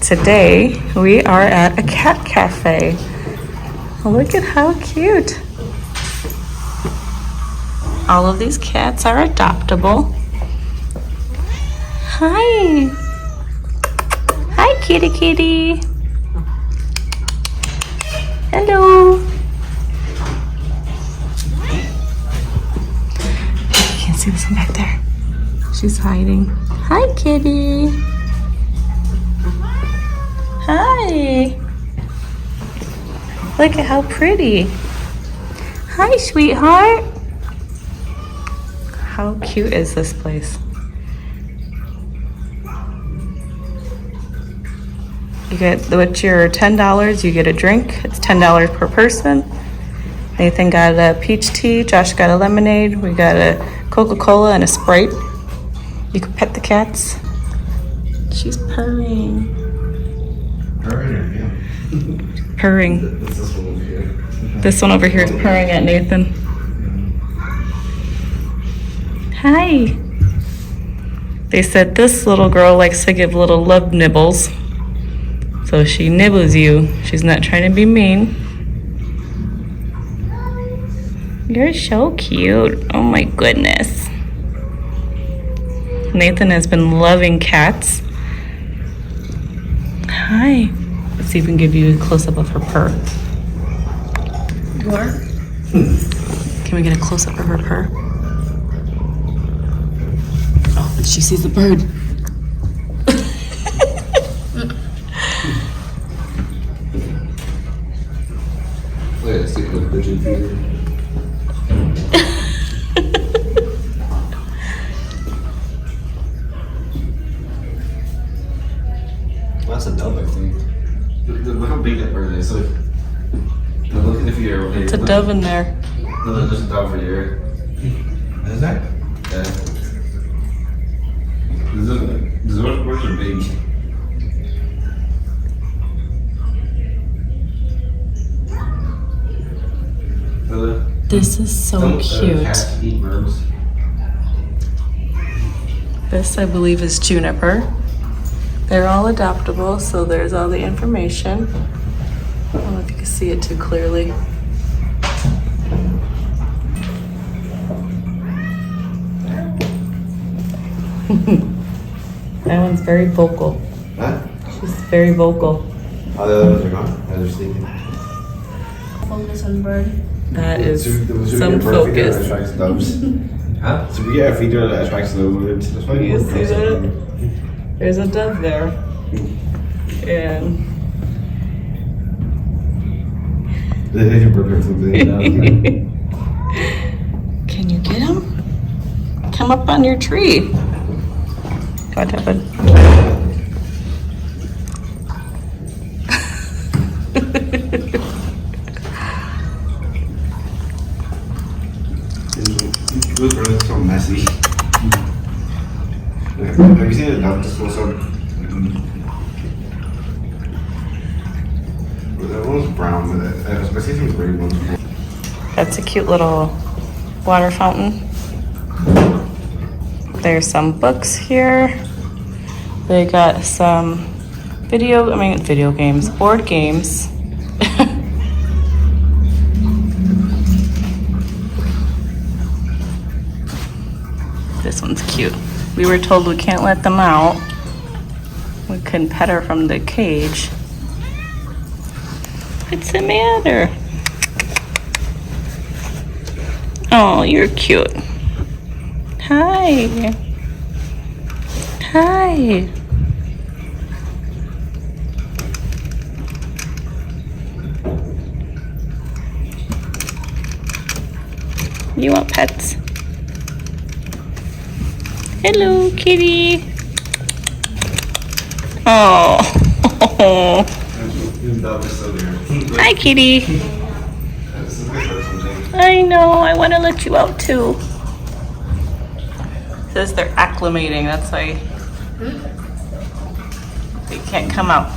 Today we are at a cat cafe. Look at how cute. All of these cats are adoptable. Hi. Hi, kitty kitty. Hello. You can't see this one back there. She's hiding. Hi, kitty. Hi. Look at how pretty. Hi, sweetheart. How cute is this place? You get, with your $10, you get a drink. It's $10 per person. Nathan got a peach tea. Josh got a lemonade. We got a Coca-Cola and a Sprite. You can pet the cats. She's purring. Purring. This one over here is purring at Nathan. Hi. They said this little girl likes to give little love nibbles. So she nibbles you. She's not trying to be mean. You're so cute. Oh my goodness. Nathan has been loving cats. Hi. Let's see if we can give you a close-up of her purr. What? Can we get a close-up of her purr? Oh, and she sees the bird. That's a dove, I think. Look how big that bird is. Look at the ear over here. It's a dove in there. No, there's a dove over here. Is that? Yeah. These birds are big. This is so cute. Cats eat birds. This, I believe, is Juniper. They're all adoptable, so there's all the information. I don't know if you can see it too clearly. That one's very vocal. Huh? She's very vocal. Oh, the other ones are gone? They're sleeping. Focus on bird. That is Should we some get a bird feeder that focus. attracts doves? Huh? So we get a feeder that attracts those birds. That's why You see that? There's a dove there. And can you get him? Come up on your tree. Go on, Devin. Those birds are so messy. Have you seen a dove just go so? That one's brown with it. I see some gray ones. That's a cute little water fountain. There's some books here. They got some video games, board games. This one's cute. We were told we can't let them out. We couldn't pet her from the cage. What's the matter? Oh, you're cute. Hi. Hi. You want pets? Hello, kitty. Oh. Hi, kitty. I know. I want to let you out too. It says they're acclimating. That's why they can't come out.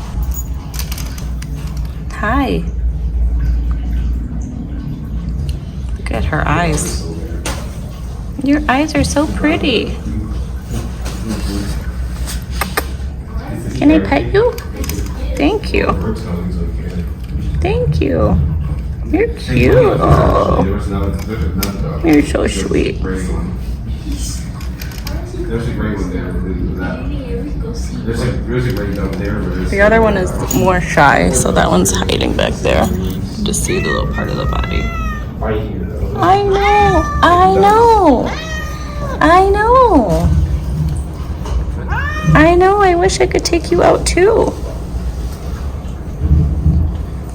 Hi. Look at her eyes. Your eyes are so pretty. Can I pet you? Thank you. Works coming, so we can. Thank you. You're cute. You're so sweet. There's a great one there. There's a great up there. The other one is more shy, so that one's hiding back there. Just see the little part of the body. I know. I know. I know. I know. I wish I could take you out too.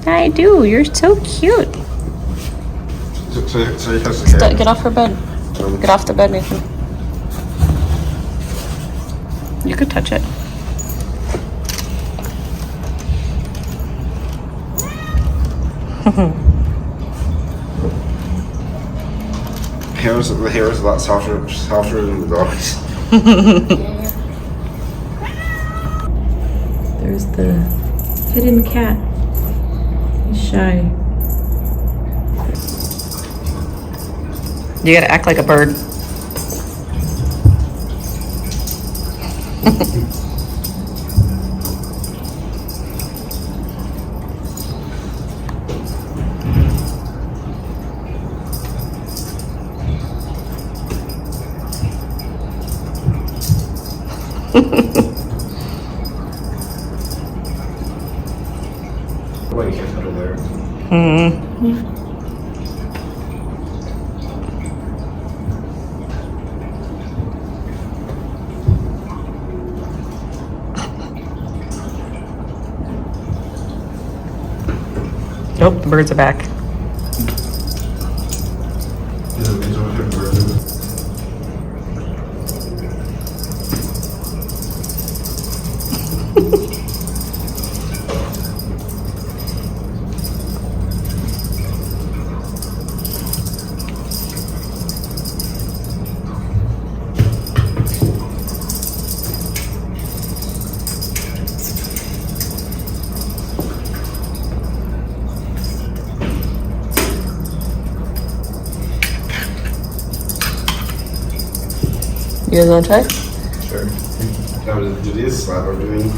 I do. You're so cute. So he has the cat. Get off her bed. Get off the bed, Nathan. You could touch it. The hair is a lot softer than the dog's. There's the hidden cat. He's shy. You gotta act like a bird. Wait, you can't put it there. Nope, the birds are back. You guys want to try? Sure. Now do this slap we're doing.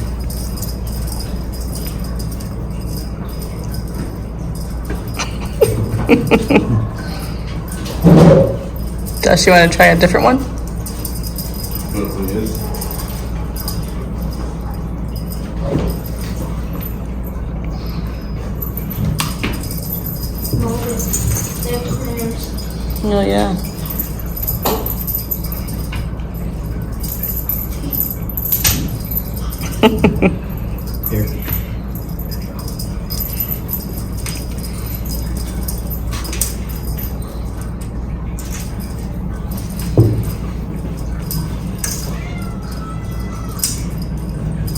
Does she want to try a different one? That's what it is. Oh yeah. Here.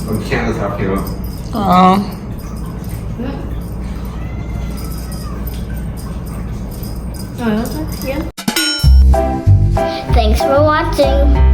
Oh, Canada's top came up. Oh. Thanks for watching.